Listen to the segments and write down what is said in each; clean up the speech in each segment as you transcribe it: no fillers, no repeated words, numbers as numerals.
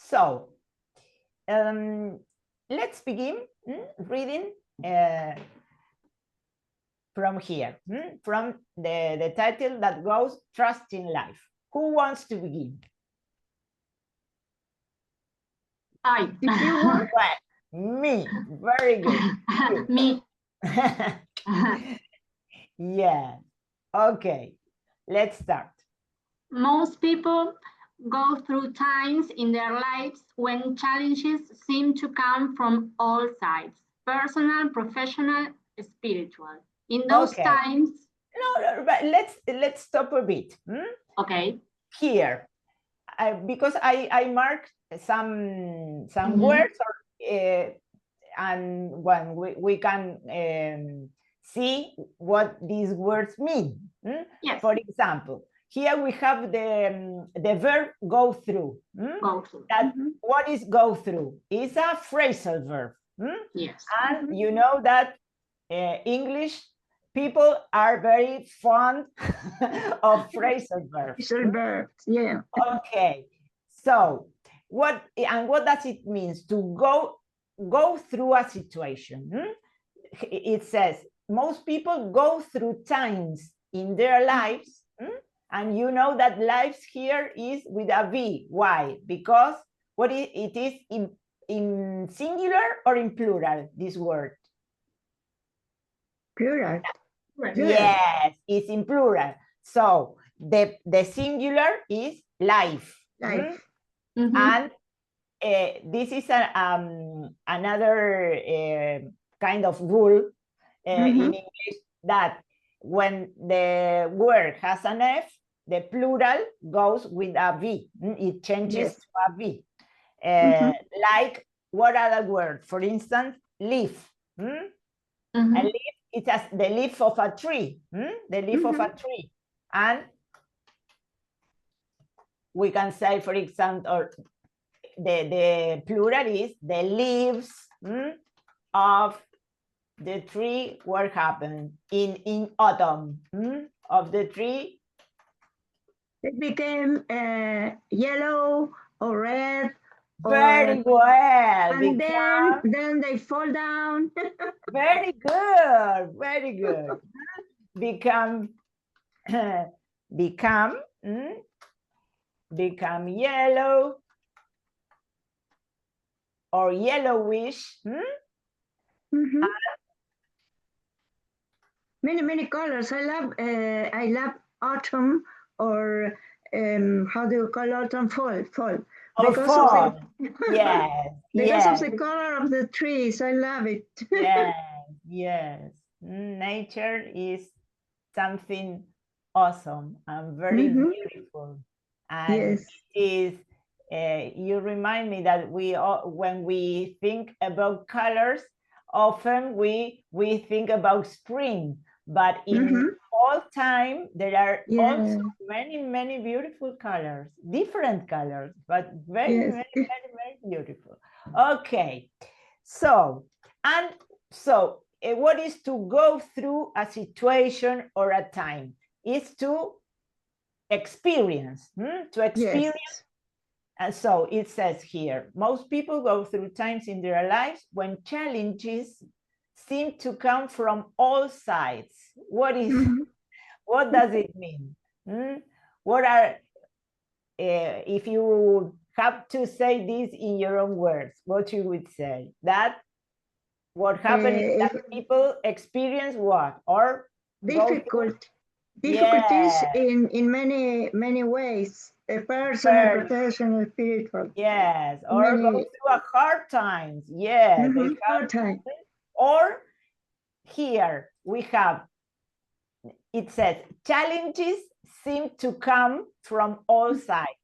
So let's begin reading from here, from the title that goes Trust in Life. Who wants to begin? I. If you want, well, me. Very good. Me. Yeah. Okay. Let's start. Most people go through times in their lives when challenges seem to come from all sides, personal, professional, spiritual. In those times. No, but let's stop a bit. Okay. Here, because I marked some words, and when we can see what these words mean. Yes. For example, here we have the verb go through. Go through. What is go through? It's a phrasal verb. Yes. And you know that English people are very fond of phrasal verbs. Phrasal verbs, yeah. Okay, so what does it mean to go through a situation? It says most people go through times in their lives, and you know that lives here is with a V. Why? Because it is in singular or in plural, this word? Plural. Yes, it's in plural. So the singular is life. Life. And this is another kind of rule in English, that when the word has an F, the plural goes with a V. It changes to a V. Like, what other word? For instance, leaf. A leaf, it has the leaf of a tree. The leaf of a tree. And we can say, for example, the plural is the leaves of the tree. What happened in autumn of the tree? It became yellow or red. Very well. And then they fall down. Very good. Very good. Become yellow or yellowish. Many colors. I love autumn, or how do you call autumn? Fall. Because of the color of the trees. I love it. Yes. Nature is something awesome and very beautiful. And it is, you remind me that when we think about colors, often we think about spring, but in all time there are also many beautiful colors, different colors, but very beautiful. Okay, so what is to go through a situation or a time? Is to experience, And so it says here, most people go through times in their lives when challenges seem to come from all sides. What does it mean? What are, if you have to say this in your own words, what you would say? That what happens is that people experience what? Or difficulties in many ways. Personal, professional, spiritual. Yes, or go through a hard times. Yes, hard time. Or here we have, it says, challenges seem to come from all sides.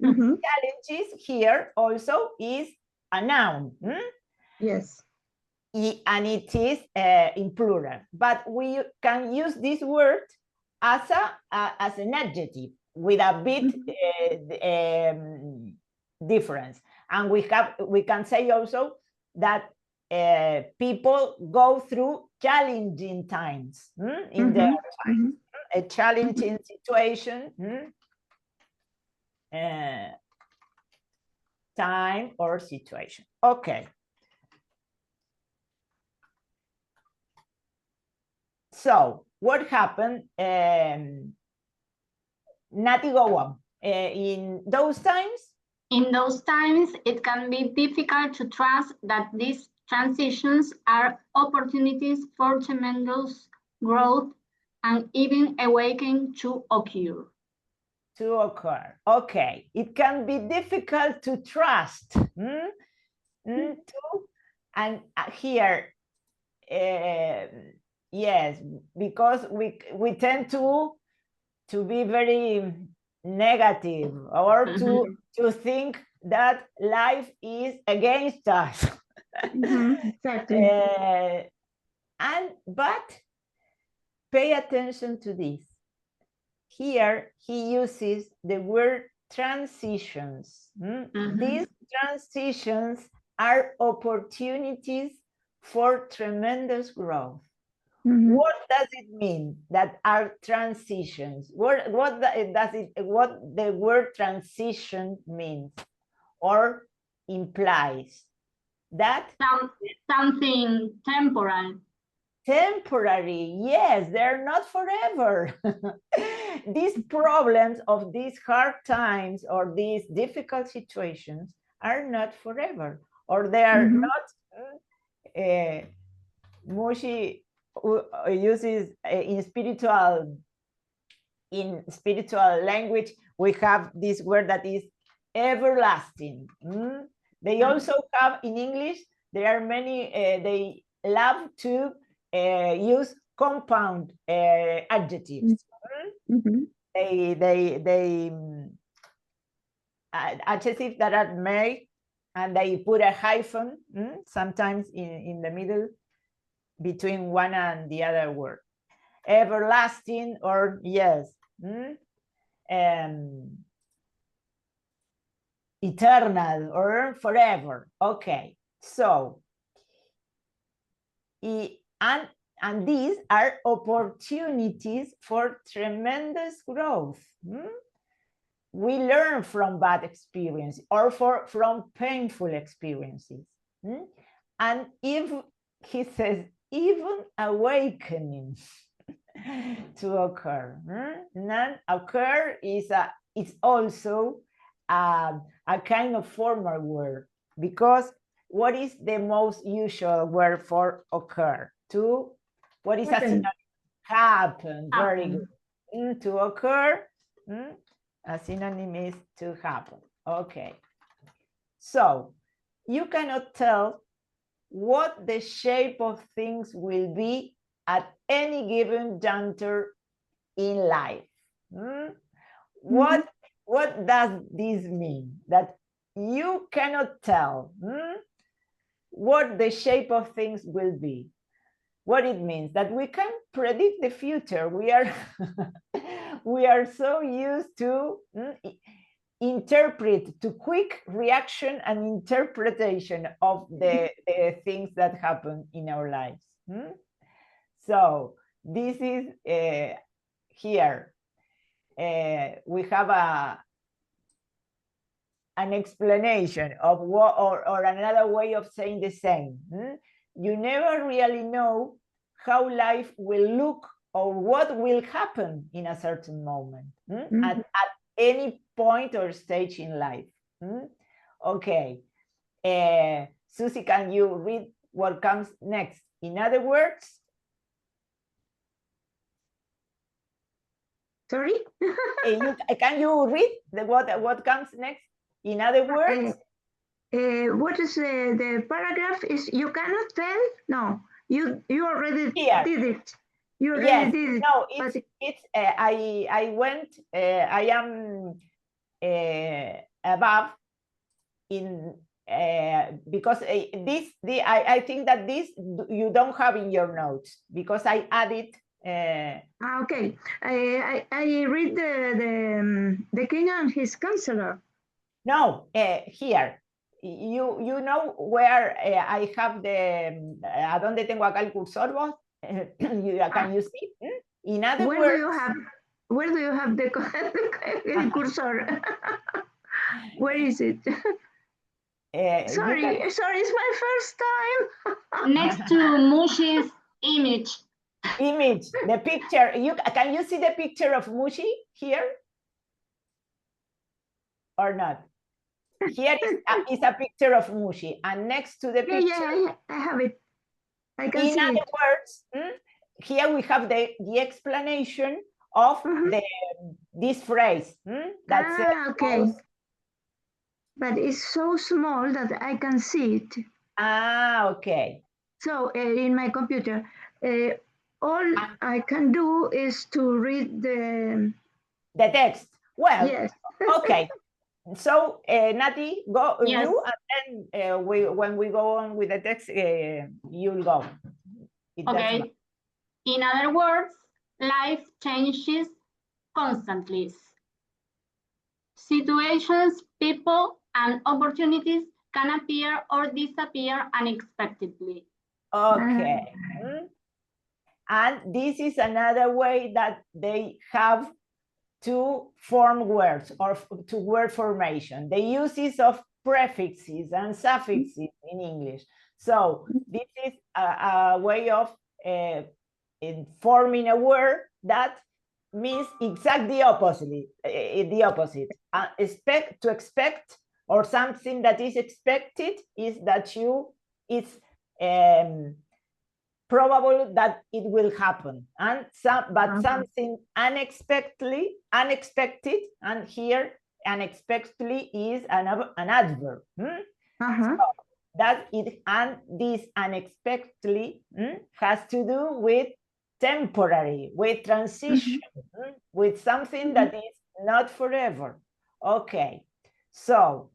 Challenges here also is a noun. Yes. And it is in plural. But we can use this word as an adjective, with a bit difference. And we can say also that people go through challenging times in their lives. A challenging situation time or situation. Okay. So what happened? Nati, go on. In those times? In those times, it can be difficult to trust that these transitions are opportunities for tremendous growth and even awakening to occur. To occur. Okay. It can be difficult to trust. And here, yes, because we tend to be very negative or to think that life is against us. Exactly. But pay attention to this. Here he uses the word transitions. These transitions are opportunities for tremendous growth. What does it mean that are transitions? What the word transition means or implies? That something temporal. Temporary, yes, they're not forever. These problems of these hard times or these difficult situations are not forever, or they are not. Mooji uses in spiritual language, we have this word that is everlasting. They also have in English, there are many, they love to use compound adjectives. They adjectives that are made and they put a hyphen sometimes in the middle between one and the other word. Everlasting, or yes, eternal or forever. Okay, so and these are opportunities for tremendous growth. We learn from bad experience or from painful experiences. And if he says even awakening to occur. Occur is it's also a kind of formal word, because what is the most usual word for occur? To what is a synonym? Happen. Very good. To occur, a synonym is to happen. Okay. So you cannot tell what the shape of things will be at any given juncture in life. What does this mean? That you cannot tell what the shape of things will be. What it means that we can predict the future. We are we are so used to interpret, to quick reaction and interpretation of the things that happen in our lives. So this is here. We have an explanation of what, or another way of saying the same. You never really know how life will look or what will happen in a certain moment at any point or stage in life. Okay. Susie, can you read what comes next? In other words? Sorry? Can you read what comes next? In other words? What is the paragraph? Is you cannot tell? No, you already Here. did it. You already did it. No, it's I went, I am above in because I think that this you don't have in your notes because I added. Okay, I read the king and his counselor. No, here. You know where I have the ¿a dónde tengo acá el cursor vos? Can you see? In other words, where do you have the cursor? Where is it? Sorry, it's my first time. Next to Mooji's image. Image, the picture. Can you see the picture of Mooji here? Or not? Here is a picture of Mooji, and next to the picture, yeah, I have it. I can see it. In other words, here we have the explanation of this phrase. That's okay. But it's so small that I can see it. Okay. So in my computer, all I can do is to read the text. Well, yes. Okay. So, Nati, go Yes. you, and then when we go on with the text, you'll go. Okay. In other words, life changes constantly. Situations, people, and opportunities can appear or disappear unexpectedly. Okay. And this is another way that they have to form words or to word formation. The uses of prefixes and suffixes in English. So this is a way of in forming a word that means exactly the opposite. Expect or something that is expected is that it's probable that it will happen, and something unexpected, and here unexpectedly is an adverb. So that it, and this unexpectedly has to do with temporary, with transition, with something that is not forever. Okay, so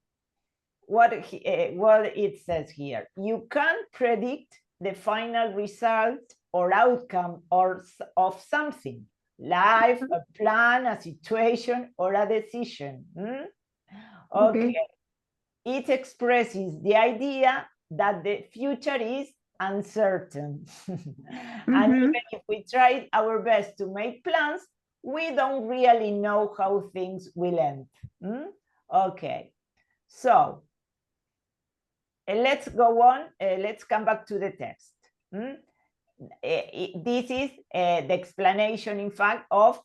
what it says here, you can't predict the final result or outcome of something, life, a plan, a situation, or a decision. Okay. It expresses the idea that the future is uncertain. And even if we try our best to make plans, we don't really know how things will end. Okay, so let's go on. Let's come back to the text. This is the explanation, in fact, of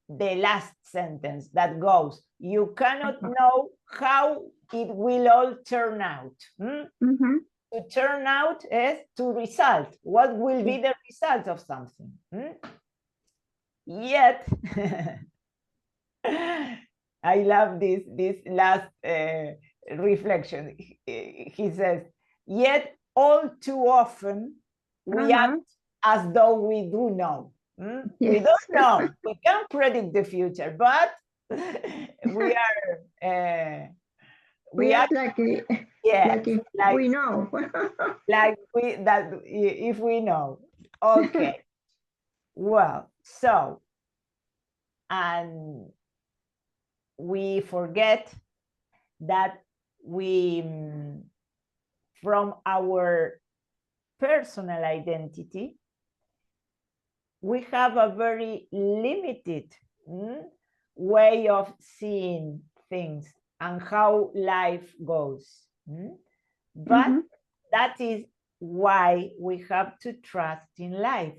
the last sentence that goes, you cannot know how it will all turn out. To turn out is to result. What will be the result of something? Yet, I love this last reflection. He says, yet all too often we act as though we do know. We don't know. We can't predict the future, but we are lucky. Yeah, like we know. Like if we know. Okay. Well, so, and we forget that we, from our personal identity, we have a very limited way of seeing things and how life goes. But that is why we have to trust in life.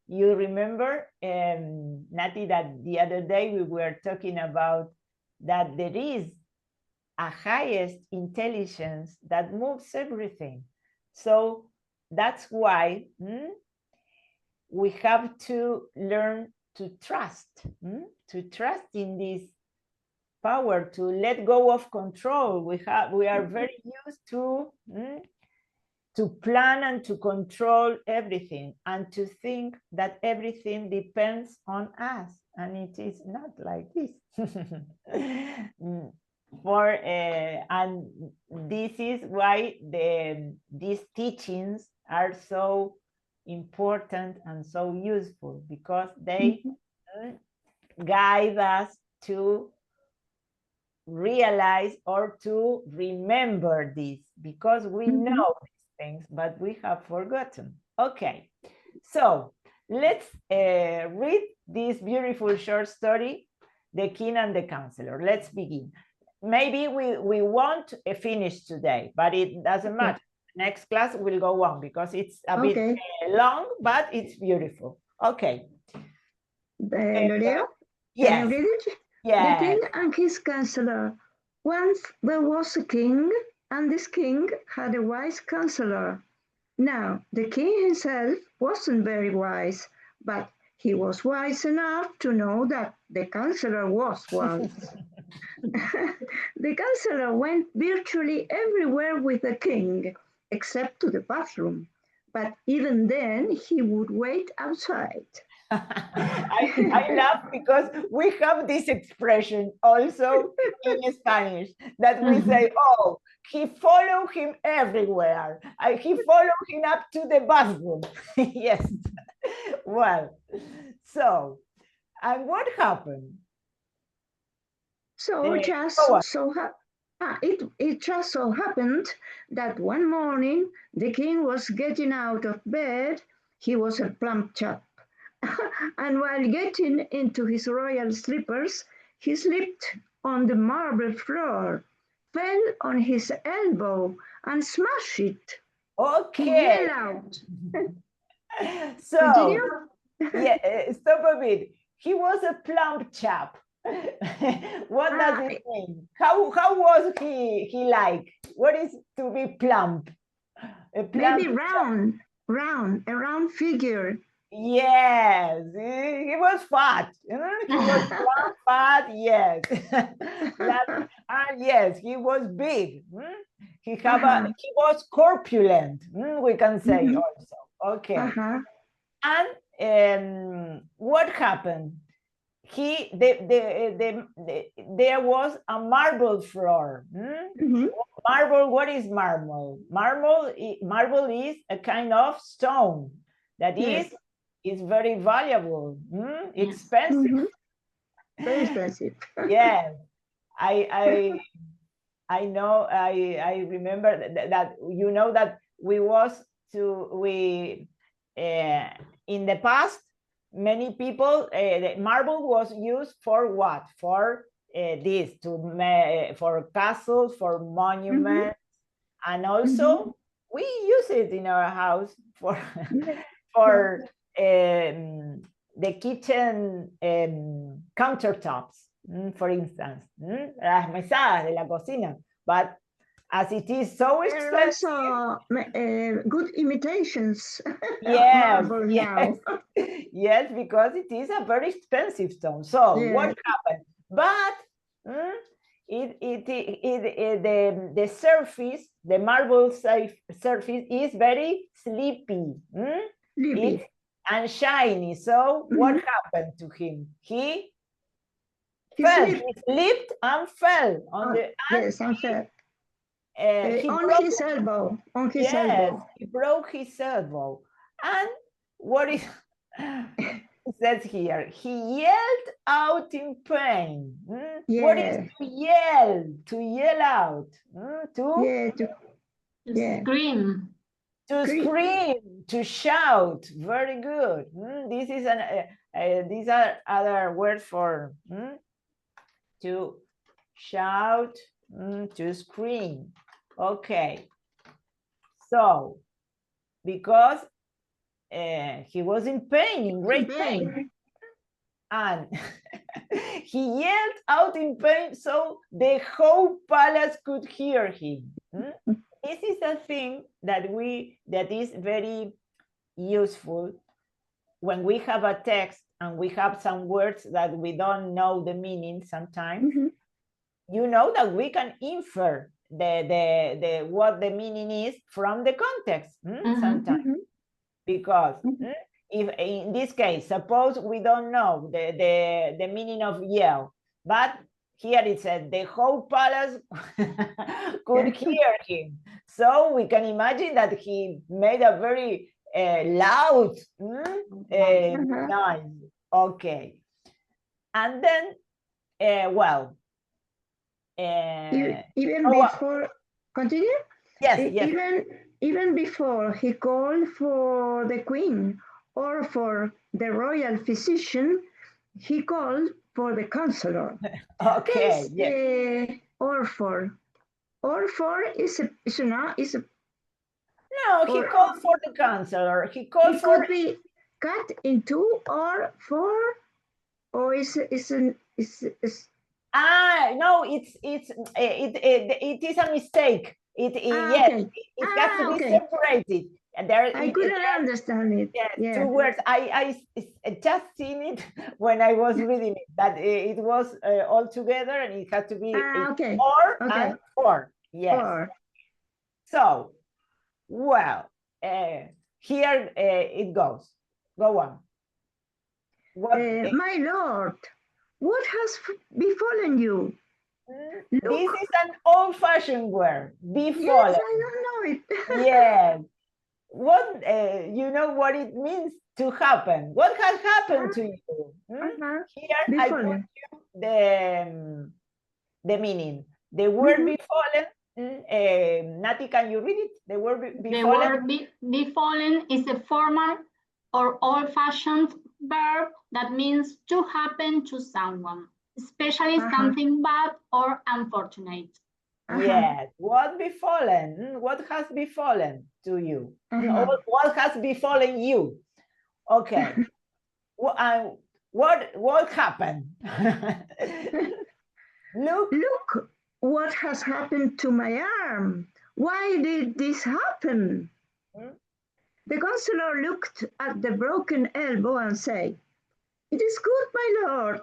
You remember, Nati, that the other day we were talking about that there is a highest intelligence that moves everything. So that's why we have to learn to trust in this power, to let go of control. We are very used to plan and to control everything, and to think that everything depends on us, and it is not like this. And this is why these teachings are so important and so useful, because they guide us to realize or to remember this, because we know these things, but we have forgotten. Okay, so let's read this beautiful short story, The King and the Counselor. Let's begin. maybe we won't finish today, but it doesn't matter. Next class will go on because it's a bit long, but it's beautiful. Okay. Loreo? Yes. Can you read it? Yes. The king and his counselor. Once there was a king, and this king had a wise counselor. Now, the king himself wasn't very wise, but he was wise enough to know that the counselor was wise. The counselor went virtually everywhere with the king, except to the bathroom. But even then, he would wait outside. I laugh because we have this expression also in Spanish that we say, oh, he followed him everywhere. He followed him up to the bathroom. Yes. Well, so, and what happened? So it just so happened that one morning the king was getting out of bed. He was a plump chap. And while getting into his royal slippers, he slipped on the marble floor, fell on his elbow, and smashed it. Okay. He yelled out. So, continue? Yeah, stop a bit. He was a plump chap. What does it mean? How was he like? What is to be plump? Maybe round, a round figure. Yes, he was fat. He was plump, fat. Yes, yes, he was big. He was corpulent. We can say also. Okay. And what happened? There was a marble floor. Marble, what is marble? Marble is a kind of stone that is very valuable, expensive. Very expensive. Yes, I know. I remember that you know that in the past, many people, the marble was used for what? For for castles, for monuments, and also we use it in our house for the kitchen countertops, for instance, las mesadas de la cocina. But as it is so expensive, good imitations. Yes, yes, because it is a very expensive stone. So what happened? But the surface, the marble surface, is very sleepy. And shiny. So what happened to him? He fell. He slipped and fell on the. Yes, and fell. On his elbow. He broke his elbow. And what is it says here? He yelled out in pain. What is to yell? To yell out. To scream. To scream, to shout. Very good. This is these are other words for to shout, to scream. Okay. So, because he was in pain, in great pain. And he yelled out in pain so the whole palace could hear him. This is a thing that is very useful when we have a text and we have some words that we don't know the meaning sometimes. You know that we can infer what the meaning is from the context sometimes. Because if in this case, suppose we don't know the meaning of yell, but here it said the whole palace could hear him. So we can imagine that he made a very loud noise. Okay. And then, even before, continue? Yes. Even before he called for the queen or for the royal physician, he called for the counselor. Okay. or for? Or for is a No, he or called for the counselor. He called it for. could be cut into or for, or No, it is a mistake. Yes, okay. it has to be Okay. separated. I couldn't understand it. Yes, Yeah. two words. I just seen it when I was reading it, that it was all together and it had to be Okay. or Okay. and for. Yes. For. So, well, here it goes. Go on. What? My Lord, what has befallen you? This is an old-fashioned word. Befallen. Yes, I don't know it. Yes. What you know what it means to happen? What has happened to you? Here I put Befallen. you the meaning. The word befallen. Nati, can you read it? The word befallen. The word befallen is a formal or old-fashioned verb that means to happen to someone, especially something bad or unfortunate. Yes. What befallen? What has befallen to you? What has befallen you? Okay. What happened? Look what has happened to my arm. Why did this happen? The counselor looked at the broken elbow and said, "It is good, my lord."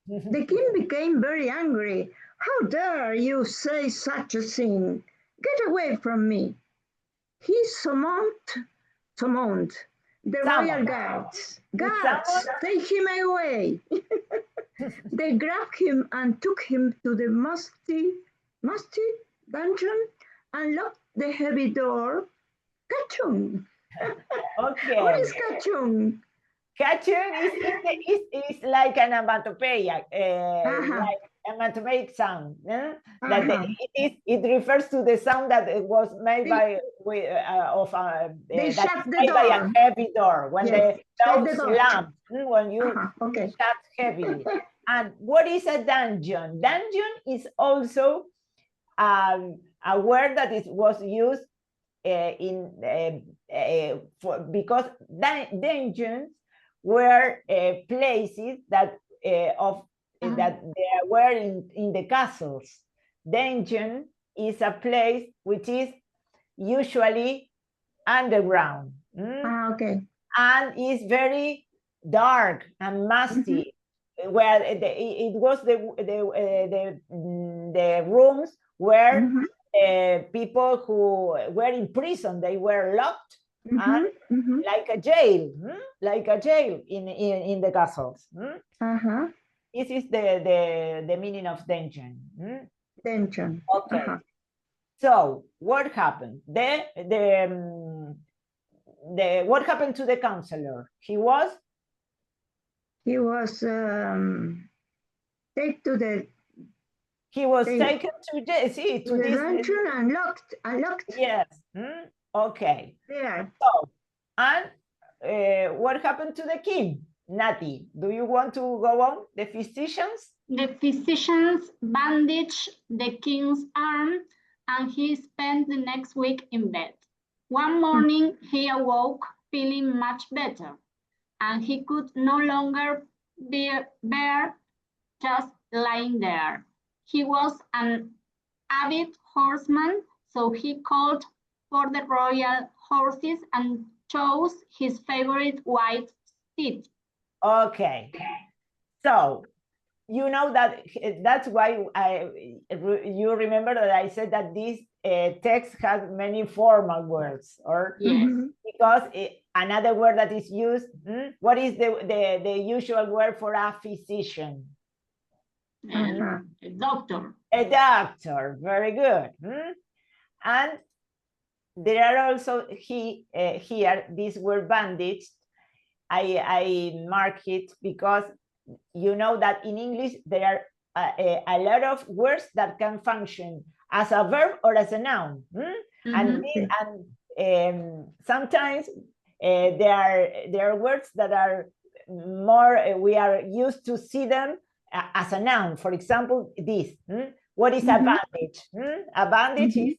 The king became very angry. "How dare you say such a thing? Get away from me." He summoned the royal guards. "Guards, take him away." They grabbed him and took him to the musty dungeon and locked the heavy door. Kachung. Okay. What is kachung? Kachung is like an onomatopoeia, like onomatopoeic sound. That it refers to the sound that it was made by a heavy door when those lamps when you shut heavily. And what is a dungeon? Dungeon is also a word that was used because dungeons were places that that they were in the castles. Dungeon is a place which is usually underground. And is very dark and musty. Where it was the rooms where people who were in prison, they were locked and like a jail in the castles. This is the meaning of dungeon. Dungeon. Okay. So what happened? What happened to the counselor? He was taken to the. He was taken to this dungeon and locked. Yes. Okay. There. So, and what happened to the king? Nati, do you want to go on? The physicians? The physicians bandaged the king's arm and he spent the next week in bed. One morning, he awoke feeling much better and he could no longer bear just lying there. He was an avid horseman, so he called for the royal horses and chose his favorite white steed. Okay. So, you know that's why you remember that I said that this text has many formal words, or because another word that is used. What is the usual word for a physician? A doctor. A doctor. Very good. And there are also here this word bandaged. I mark it because you know that in English there are a lot of words that can function as a verb or as a noun. And sometimes there are words that are more we are used to see them as a noun. For example, this What is a bandage? A bandage is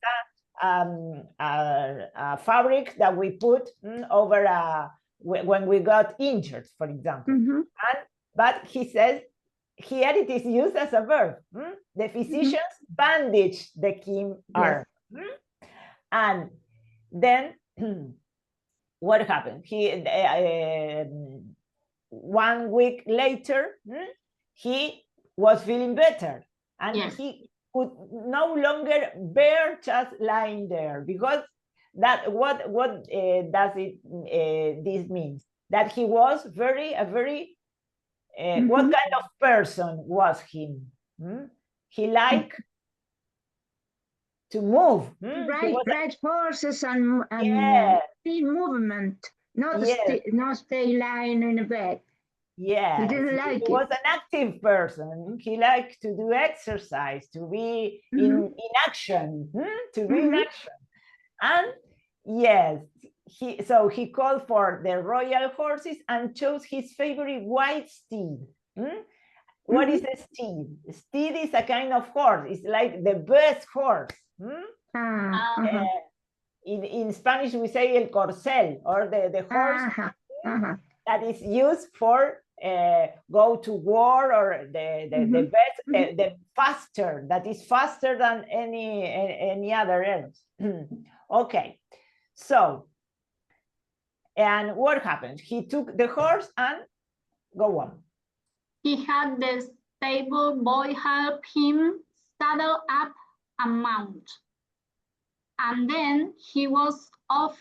a fabric that we put over when we got injured, for example. But he says here it is used as a verb. The physicians bandage the king's arm. And then what happened? 1 week later, he was feeling better, and he could no longer bear just lying there, because that what does it this means? That he was a very what kind of person was he? He liked to move. Ride horses and movement, not stay lying in a bed. Yeah, he didn't like he was an active person. He liked to do exercise, to be in action, to be in action. And yes, so he called for the royal horses and chose his favorite white steed. What is a steed? Steed is a kind of horse. It's like the best horse. In Spanish, we say el corcel, or the horse that is used for go to war, or the best, the faster, that is faster than any other else. Okay, so, and what happened? He took the horse and go on. He had the stable boy help him saddle up a mount. And then he was off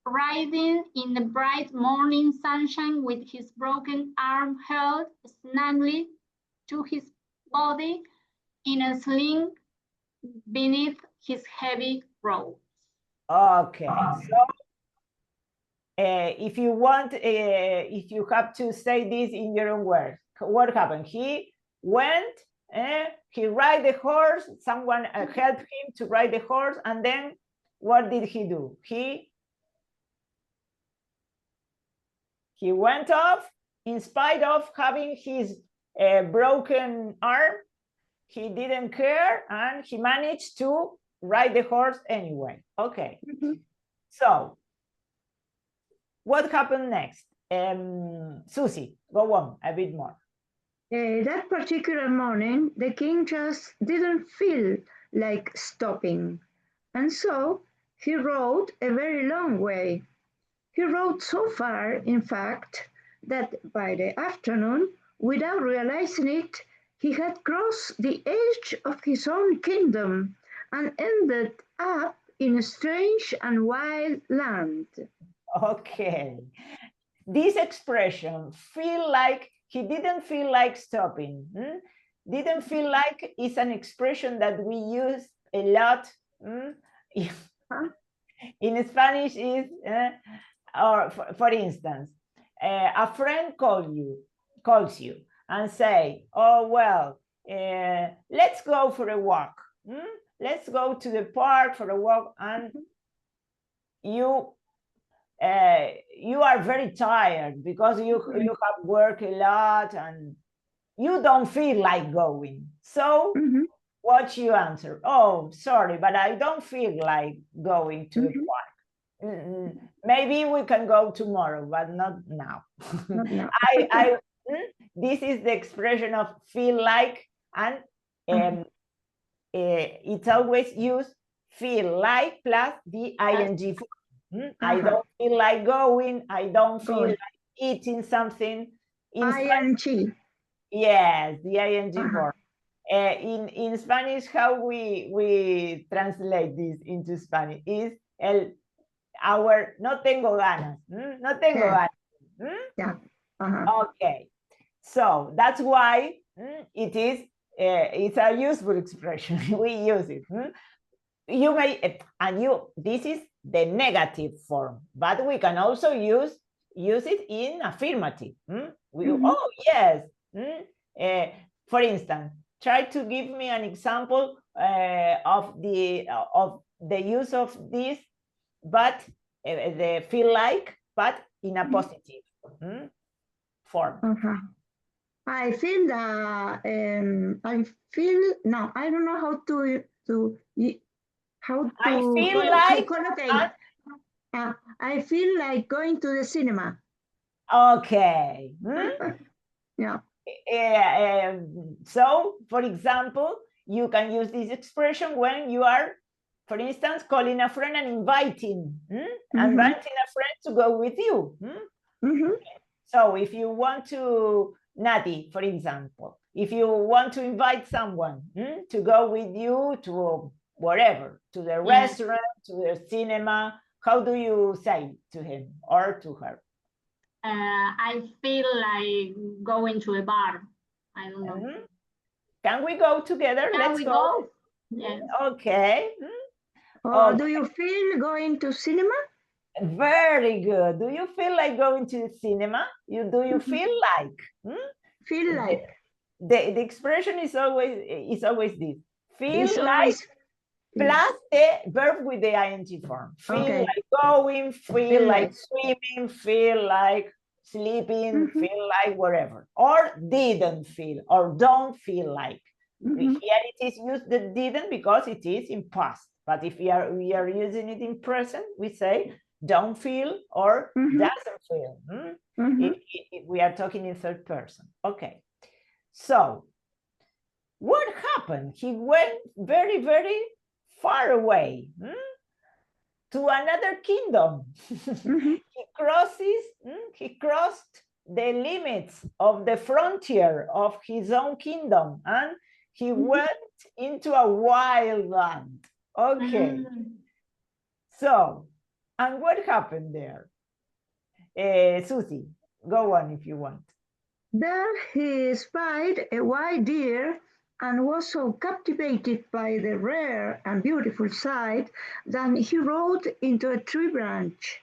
riding in the bright morning sunshine with his broken arm held snugly to his body in a sling beneath his heavy robes. Okay, so if you want, if you have to say this in your own words, what happened? He went, he ride the horse, someone helped him to ride the horse, and then what did he do? He went off in spite of having his broken arm. He didn't care, and he managed to ride the horse anyway. Okay, so what happened next? Susie, go on a bit more. That particular morning, the king just didn't feel like stopping. And so he rode a very long way. He rode so far, in fact, that by the afternoon, without realizing it, he had crossed the edge of his own kingdom and ended up in a strange and wild land. Okay. This expression, feel like, he didn't feel like stopping. Didn't feel like is an expression that we use a lot. In Spanish is, or for instance, a friend calls you and say, oh, well, let's go for a walk. Let's go to the park for a walk, and you are very tired because you have worked a lot and you don't feel like going. So what you answer? Oh, sorry, but I don't feel like going to the park. Maybe we can go tomorrow, but not now. Not now. This is the expression of feel like, and it's always used feel like plus the ing form. I don't feel like going. I don't feel like eating something. ing. Yes, the ing form. In Spanish, how we translate this into Spanish is our no tengo ganas. No tengo ganas. Okay, so that's why it is. It's a useful expression. We use it. You may, and this is the negative form, but we can also use it in affirmative. Oh, yes. For instance, try to give me an example of the use of this, but the feel like, but in a positive form. I feel that no, I don't know how to I feel like. collocate. I feel like going to the cinema. Okay. Yeah. So, for example, you can use this expression when you are, for instance, calling a friend and inviting a friend to go with you. So if you want to, Nati, for example, if you want to invite someone to go with you to wherever, to the restaurant, to the cinema, how do you say to him or to her? I feel like going to a bar. I don't know. Can we go together? Let's go. Yes. Okay. Okay. Do you feel going to cinema? Very good. Do you feel like going to the cinema? Do you feel like? Feel like. The expression is always this. Feel It's like always... plus the verb with the ing form. Feel like going, feel like swimming, feel like sleeping, feel like whatever. Or didn't feel, or don't feel like. Here it is used the didn't because it is in past. But if we are using it in present, we say don't feel or doesn't feel. We are talking in third person. Okay. So what happened? He went very, very far away to another kingdom. He crossed the limits of the frontier of his own kingdom and he went into a wild land. Okay. So, and what happened there? Susie, go on if you want. There he spied a white deer and was so captivated by the rare and beautiful sight that he rode into a tree branch.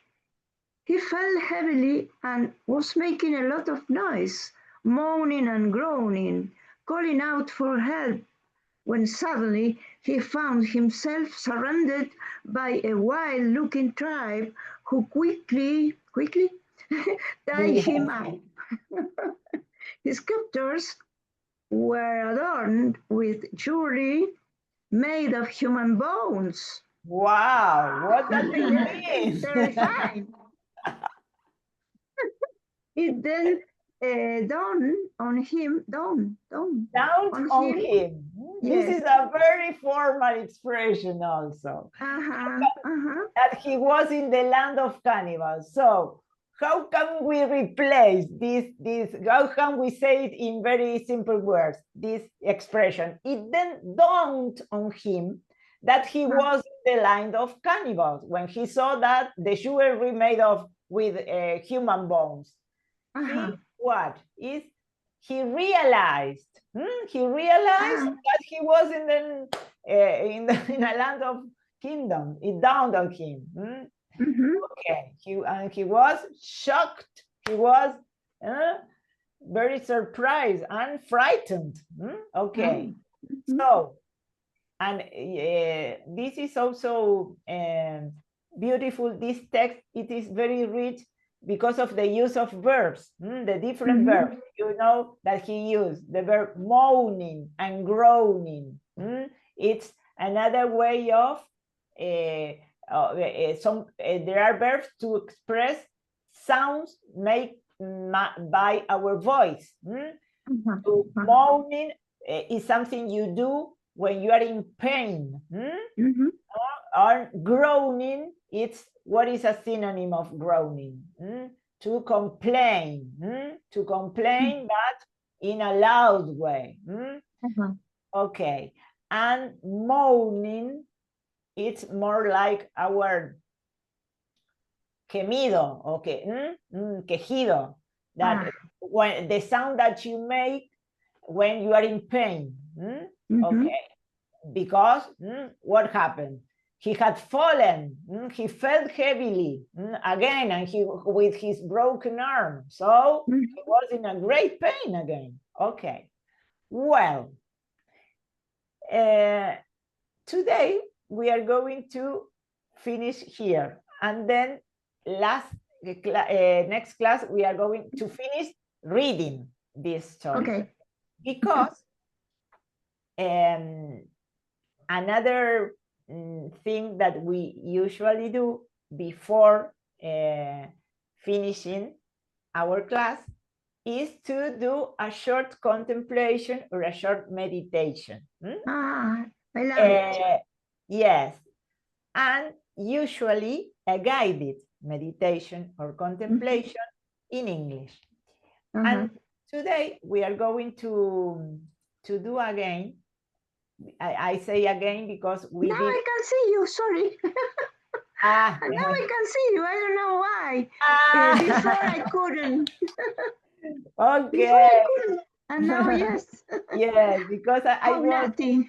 He fell heavily and was making a lot of noise, moaning and groaning, calling out for help, when suddenly he found himself surrounded by a wild-looking tribe who quickly tied him up. His captors were adorned with jewelry made of human bones. Wow, what does it mean? Terrifying. It then dawned on him. This is a very formal expression also. That he was in the land of cannibals. So how can we replace this? How can we say it in very simple words, this expression? It then dawned on him that he was in the land of cannibals when he saw that the jewelry made with human bones. He realized that he was in a land of kingdom. It dawned on him. Okay, he was shocked. He was very surprised and frightened. Okay, so and this is also beautiful. This text, it is very rich because of the use of verbs, the different verbs. You know that he used the verb moaning and groaning. It's another way of there are verbs to express sounds made by our voice. So moaning is something you do when you are in pain. Or groaning, it's what is a synonym of groaning? To complain. To complain, but in a loud way. Okay. And moaning, it's more like our gemido, okay, quejido, that when the sound that you make when you are in pain. Okay, because what happened? He had fallen. He fell heavily again, and he with his broken arm. So he was in a great pain again. Okay. Well, today we are going to finish here, and then next class we are going to finish reading. this story. Okay. Because another thing that we usually do before finishing our class is to do a short contemplation or a short meditation. Ah, I love it. Yes, and usually a guided meditation or contemplation in English. And today we are going to do again. I say again because we now did. I can see you, sorry. Now I can see you, I don't know why. Ah. Before I couldn't. Okay. Before I couldn't. And now, yes. Yes, because I was. Naughty.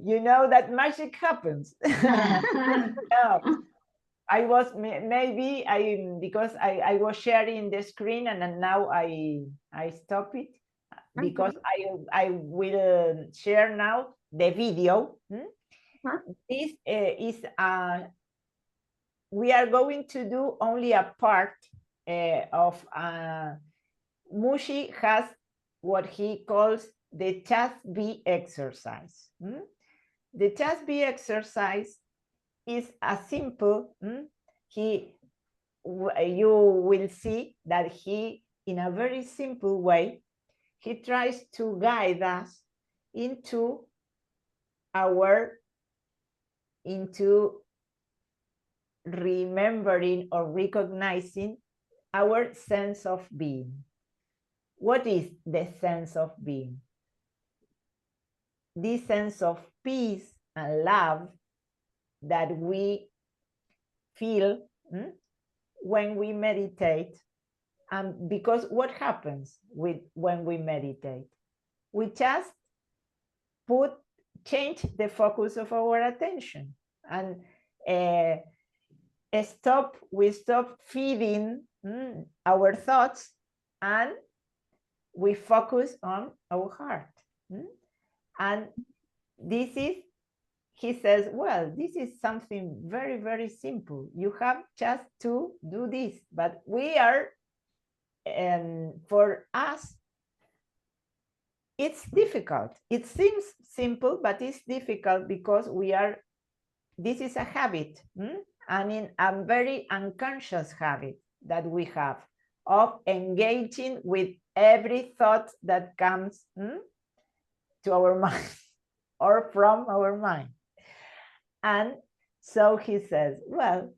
You know that magic happens. No, I was maybe because I was sharing the screen and then now I stop it because I will share now the video. This is we are going to do only a part of Mooji has what he calls the task B exercise. The task B exercise is a simple, you will see that he, in a very simple way, he tries to guide us into remembering or recognizing our sense of being. What is the sense of being? This sense of peace and love that we feel when we meditate. And because what happens when we meditate? We just change the focus of our attention and we stop feeding our thoughts and we focus on our heart. And this is, he says, well, this is something very, very simple. You have just to do this, but we are, for us, it's difficult. It seems simple, but it's difficult because this is a habit, and in a very unconscious habit that we have of engaging with every thought that comes to our mind or from our mind. And so he says, well,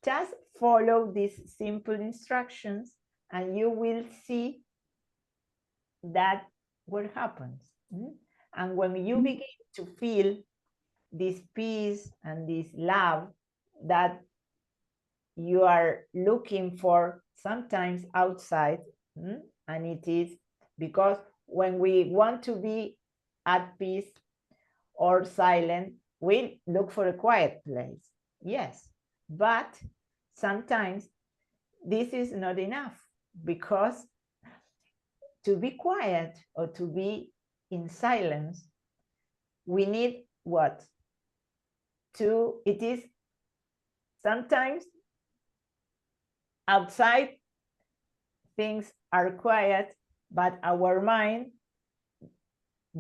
just follow these simple instructions and you will see that what happens. And when you begin to feel this peace and this love that you are looking for sometimes outside, and it is because when we want to be at peace or silent, we look for a quiet place. Yes, but sometimes this is not enough because to be quiet or to be in silence, we need what? It is sometimes outside things are quiet, but our mind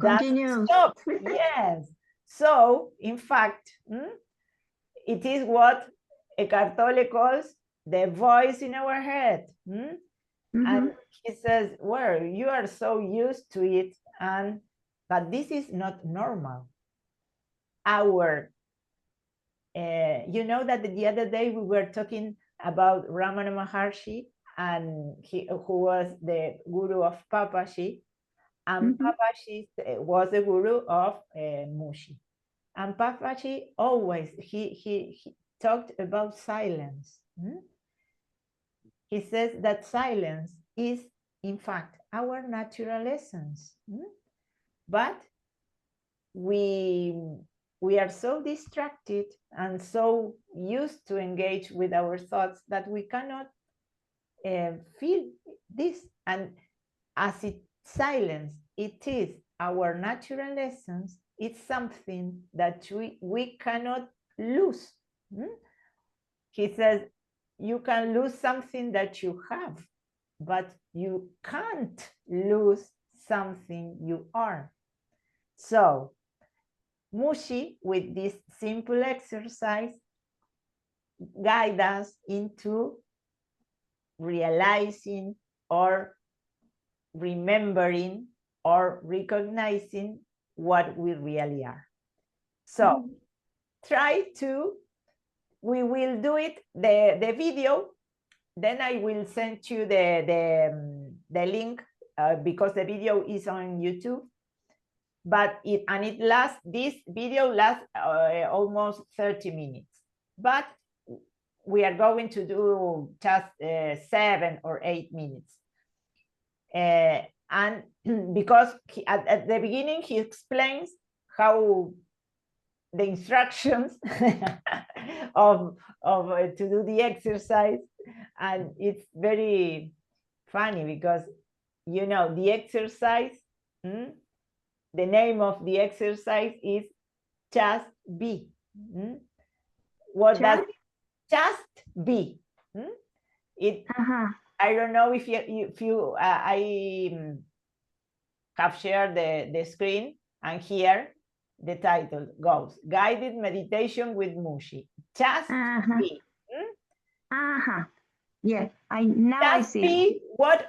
doesn't stop. Yes. So, in fact, it is what Eckhart Tolle calls the voice in our head. And he says, well, you are so used to it, but this is not normal. You know that the other day we were talking about Ramana Maharshi, and who was the guru of Papaji, and Papaji was the guru of Mooji. And Papaji always, he talked about silence. He says that silence is, in fact, our natural essence. But we are so distracted and so used to engage with our thoughts that we cannot feel this. And as silence, it is our natural essence. It's something that we cannot lose. He says, you can lose something that you have, but you can't lose something you are. So Mooji, with this simple exercise, guide us into realizing or remembering or recognizing what we really are. So we will do it, the video, then I will send you the link because the video is on YouTube, but this video lasts almost 30 minutes, but we are going to do just 7 or 8 minutes. And because at the beginning, he explains how the instructions of to do the exercise, and it's very funny because, you know, the exercise, the name of the exercise is just be. What does just be? It. I don't know if you I have shared the screen, and here the title goes: Guided Meditation with Mooji. Just be. Yeah, I see. Be, what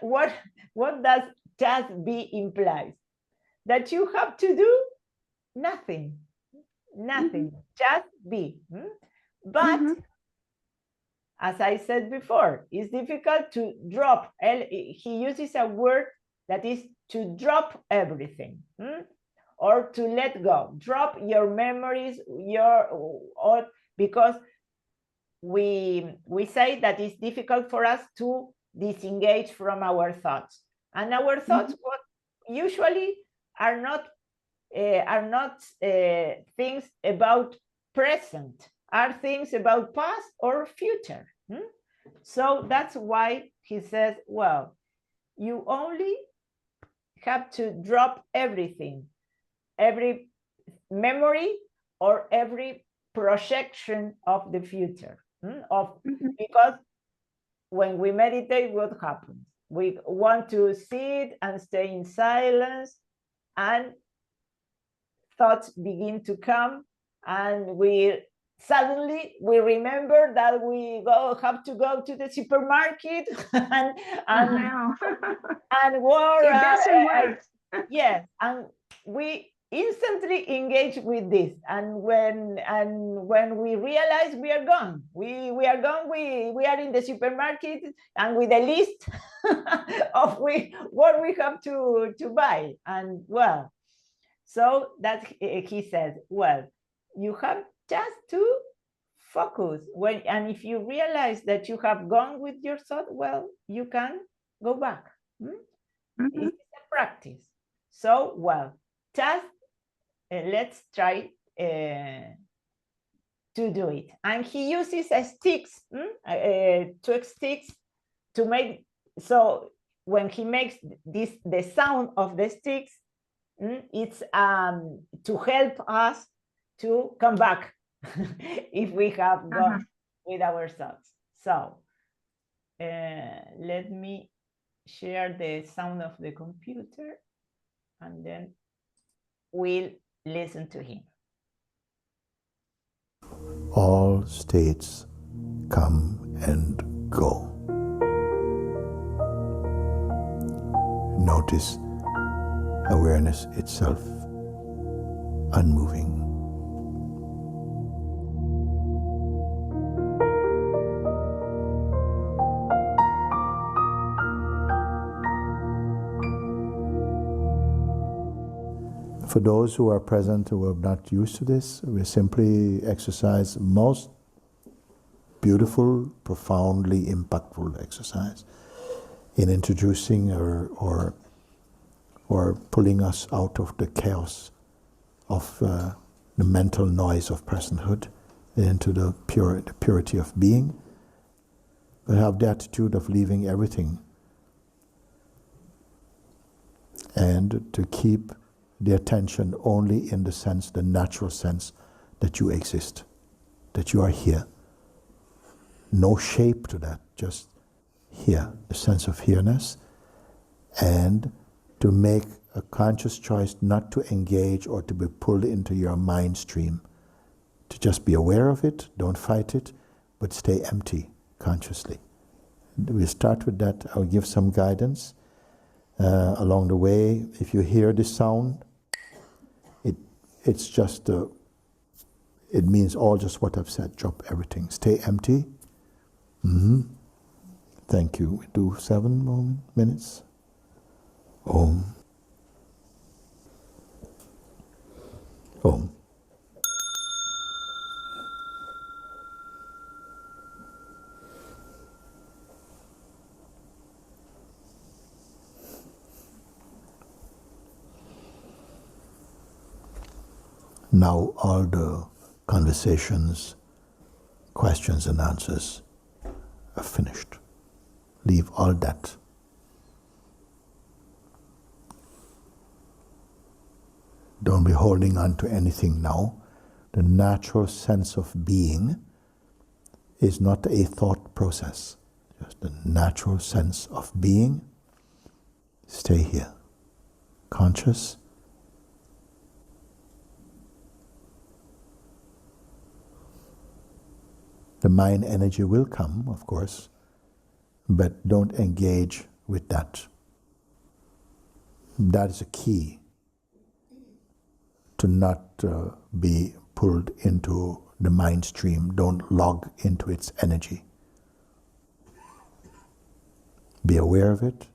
does just be implies? That you have to do nothing. Just be. But as I said before, it's difficult to drop. He uses a word that is to drop everything, or to let go. Drop your memories, because we say that it's difficult for us to disengage from our thoughts, and our thoughts usually are not things about present, are things about past or future. So that's why he says, well, you only have to drop everything, every memory or every projection of the future. Because when we meditate, what happens? We want to sit and stay in silence, and thoughts begin to come, and suddenly we remember that we have to go to the supermarket and war. It doesn't work. Yes, and we instantly engage with this, and when we realize we are gone, we are in the supermarket and with a list of what we have to buy, and well, so that he says, well, you have just to focus and if you realize that you have gone with your thought, well, you can go back. It's a practice. So, well, just let's try to do it. And he uses sticks, 2 sticks to make, so when he makes the sound of the sticks, it's to help us to come back if we have gone with our thoughts. So let me share the sound of the computer, and then we'll listen to him. All states come and go. Notice awareness itself, unmoving. For those who are present who are not used to this, we simply exercise most beautiful, profoundly impactful exercise in introducing or pulling us out of the chaos of the mental noise of presenthood into the purity of being. We have the attitude of leaving everything and to keep the attention only in the sense, the natural sense that you exist, that you are here. no shape to that, just here, the sense of here-ness, and to make a conscious choice not to engage or to be pulled into your mind stream, to just be aware of it, don't fight it, but stay empty consciously. We'll start with that. I'll give some guidance along the way. If you hear this sound, it's just it means all just what I've said. Drop everything. Stay empty. Thank you. We do 7 more minutes. Om. Om. Now all the conversations, questions and answers are finished. Leave all that. Don't be holding on to anything now. The natural sense of being is not a thought process. Just the natural sense of being. Stay here. Conscious. The mind energy will come, of course, but don't engage with that. That is a key to not be pulled into the mind stream. Don't log into its energy. Be aware of it,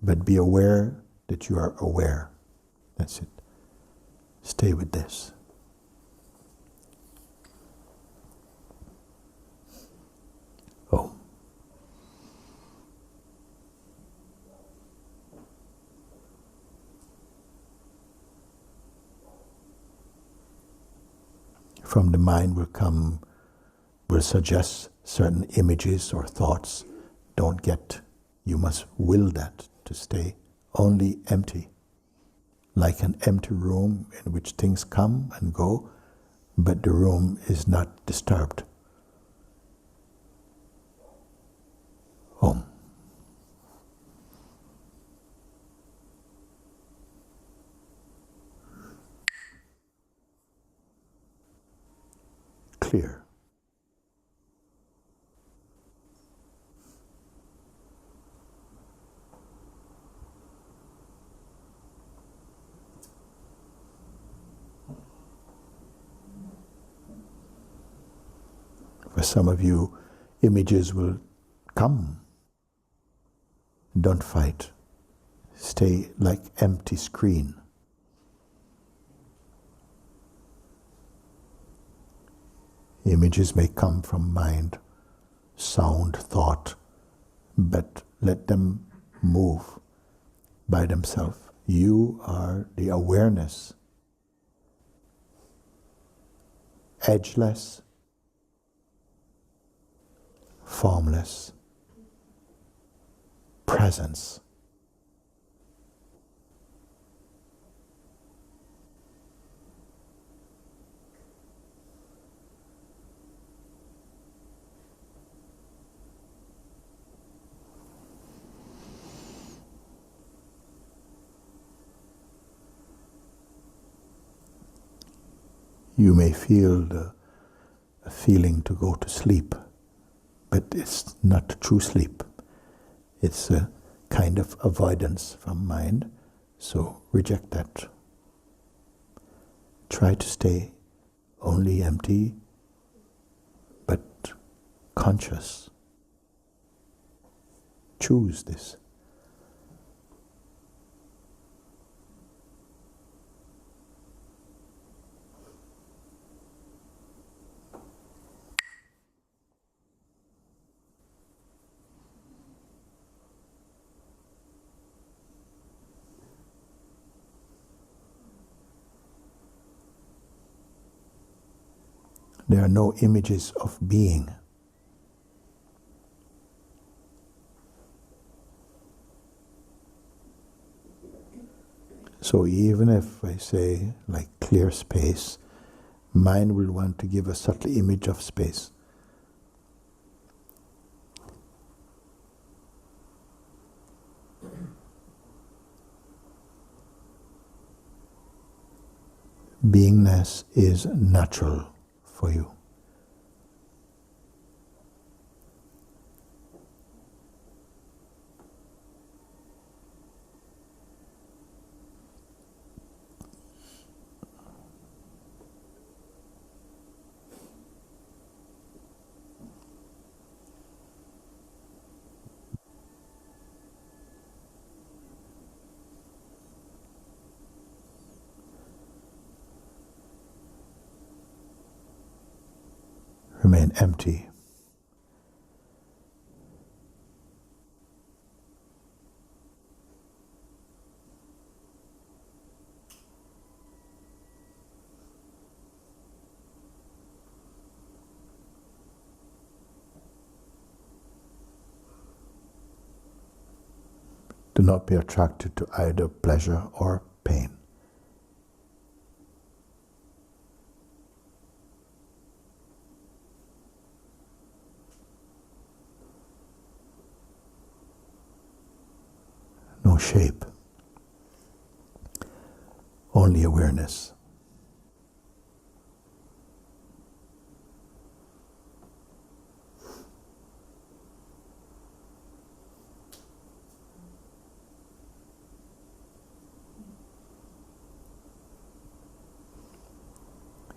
but be aware that you are aware. That's it. Stay with this. Oh. From the mind will suggest certain images or thoughts. Don't get, you must will that to stay only empty. Like an empty room in which things come and go, but the room is not disturbed. Om. Clear. For some of you, images will come. Don't fight. Stay like empty screen. Images may come from mind, sound, thought, but let them move by themselves. You are the awareness, edgeless, formless presence. You may feel the feeling to go to sleep, but it's not true sleep. It's a kind of avoidance from mind, so reject that. Try to stay only empty, but conscious. Choose this. There are no images of being. So even if I say like clear space, mind will want to give a subtle image of space. Beingness is natural for you. Remain empty. Do not be attracted to either pleasure or pain. No shape, only awareness.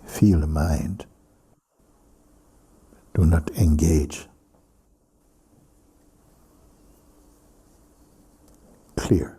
Feel the mind. Do not engage. Clear.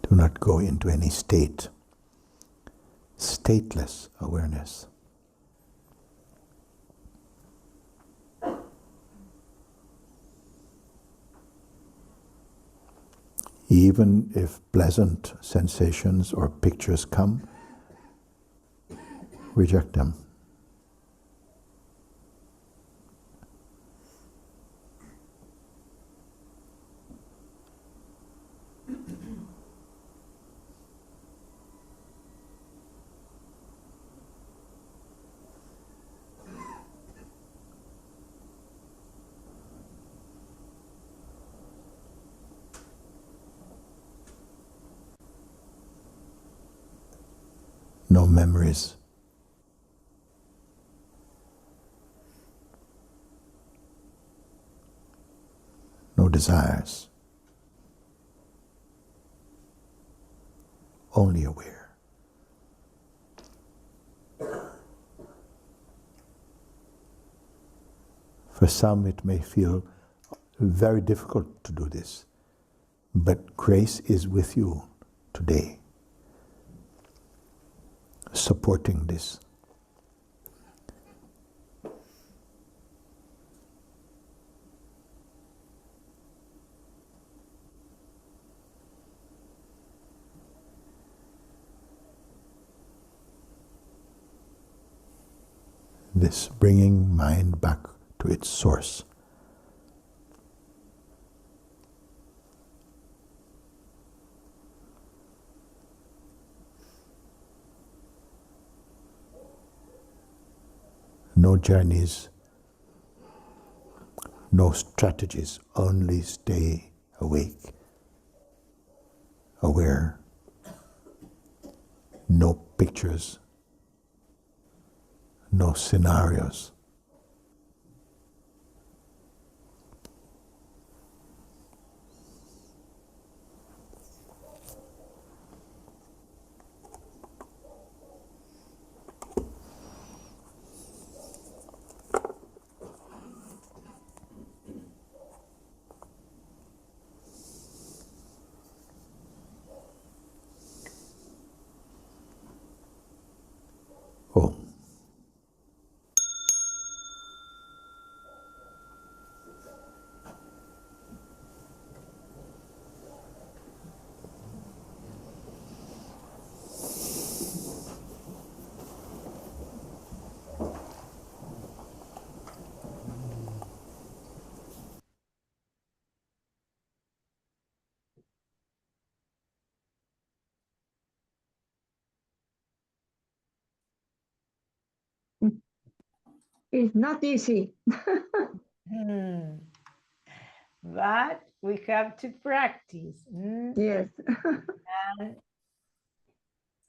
Do not go into any state. Stateless awareness. Even if pleasant sensations or pictures come, reject them. No memories. No desires. Only aware. For some it may feel very difficult to do this, but grace is with you today, supporting this. This bringing mind back to its source. No journeys, no strategies, only stay awake, aware. No pictures, no scenarios. Oh. It's not easy. But we have to practice. Yes. And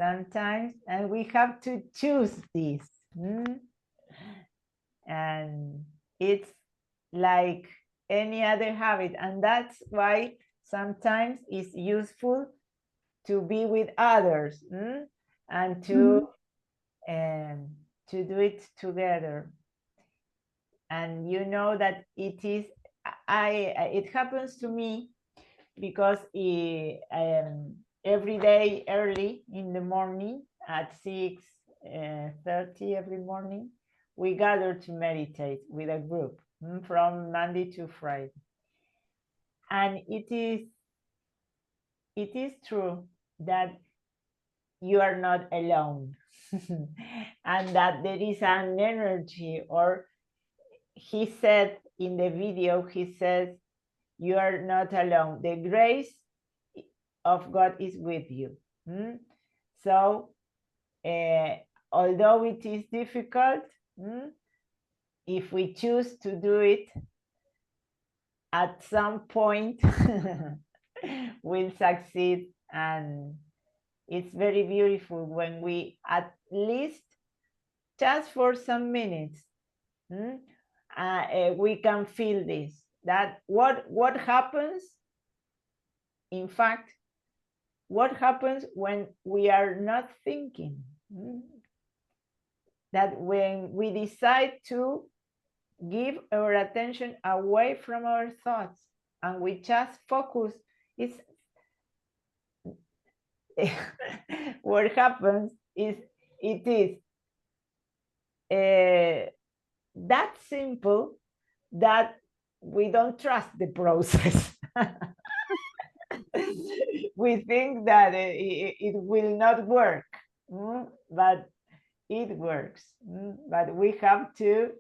sometimes, and we have to choose this. And it's like any other habit. And that's why sometimes it's useful to be with others and to do it together. And you know that it is, it happens to me because every day early in the morning at 6:30 every morning, we gather to meditate with a group from Monday to Friday. And it is true that you are not alone and that there is an energy, or he said in the video, he says, you are not alone. The grace of God is with you. So, although it is difficult, if we choose to do it, at some point we'll succeed. And it's very beautiful when we, at least just for some minutes, we can feel this, that what happens, in fact, what happens when we are not thinking, that when we decide to give our attention away from our thoughts and we just focus, it's what happens is, it is that simple that we don't trust the process. We think that it will not work, but it works. But we have to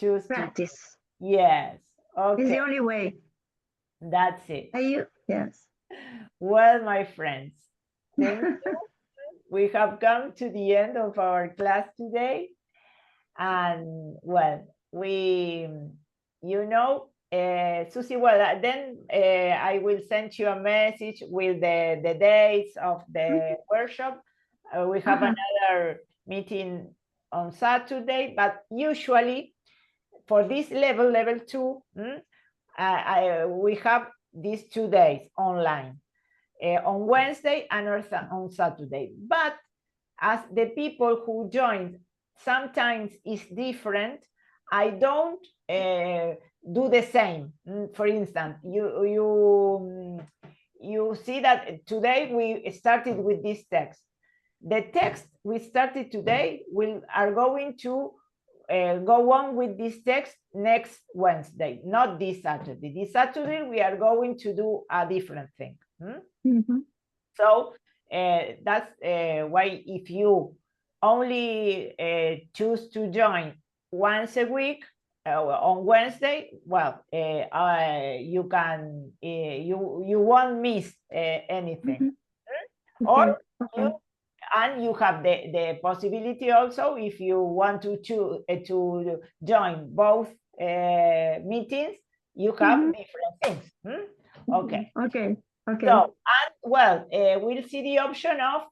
choose Practice. Yes. Okay. It's the only way. That's it. Yes. Well, my friends, thank you. We have come to the end of our class today. And well, we, Susie, well, then I will send you a message with the dates of the workshop. We have another meeting on Saturday, but usually for this level 2, we have these 2 days online, on Wednesday and on Saturday. But as the people who joined sometimes is different, I don't do the same. For instance, you see that today we started with this text. The text we started today are going to go on with this text next Wednesday, not this Saturday. This Saturday we are going to do a different thing. So that's why if you only choose to join once a week on Wednesday, well, you can you won't miss anything. Or you have the possibility also, if you want to choose to join both meetings, you have different things. Okay. So, and well, we'll see the option of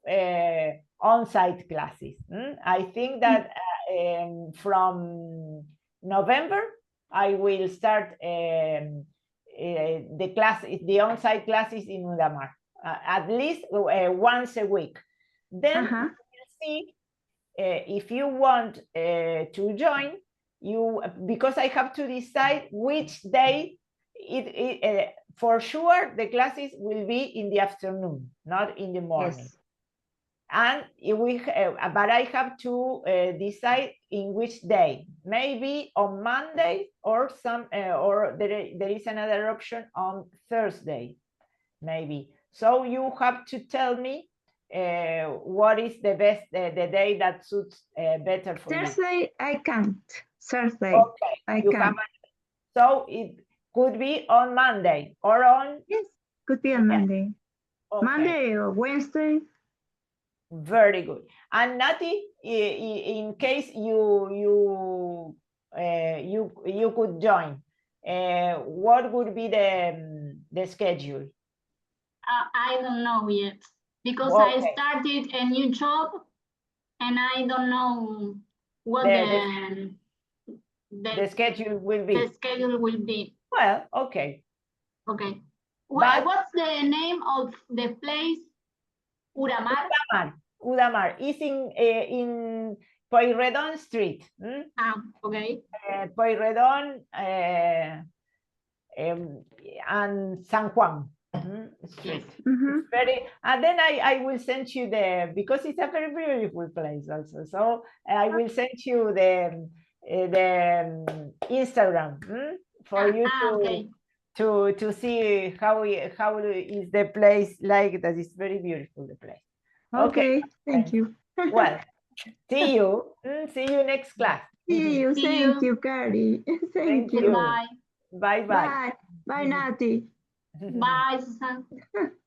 on-site classes. I think that from November, I will start the on-site classes in Udamar, at least once a week. Then we'll see if you want to join, because I have to decide which day for sure the classes will be in the afternoon, not in the morning. Yes. And but I have to decide in which day. Maybe on Monday, or there is another option on Thursday, maybe. So you have to tell me what is the best, the day that suits better for you. Thursday, I can't. Thursday, okay. I can't. So it could be on Monday or on... Yes, could be on Monday. Okay. Monday or Wednesday. Very good. And Nati, in case you you could join, what would be the schedule? I don't know yet because Okay. I started a new job and I don't know what the schedule will be. The schedule will be. Well, okay. Okay. But, what's the name of the place? Uramar. Udamar is in Pueyrredon Street. Okay. Pueyrredon and San Juan Street. It's very, and then I will send you because it's a very beautiful place also. So I will send you the Instagram for you to see how is the place like. That is very beautiful, the place. Okay, thank you. Well, see you next class. See you. Thank you, Cari. Thank you. Bye. Bye. Bye, Nati. Bye, Susan.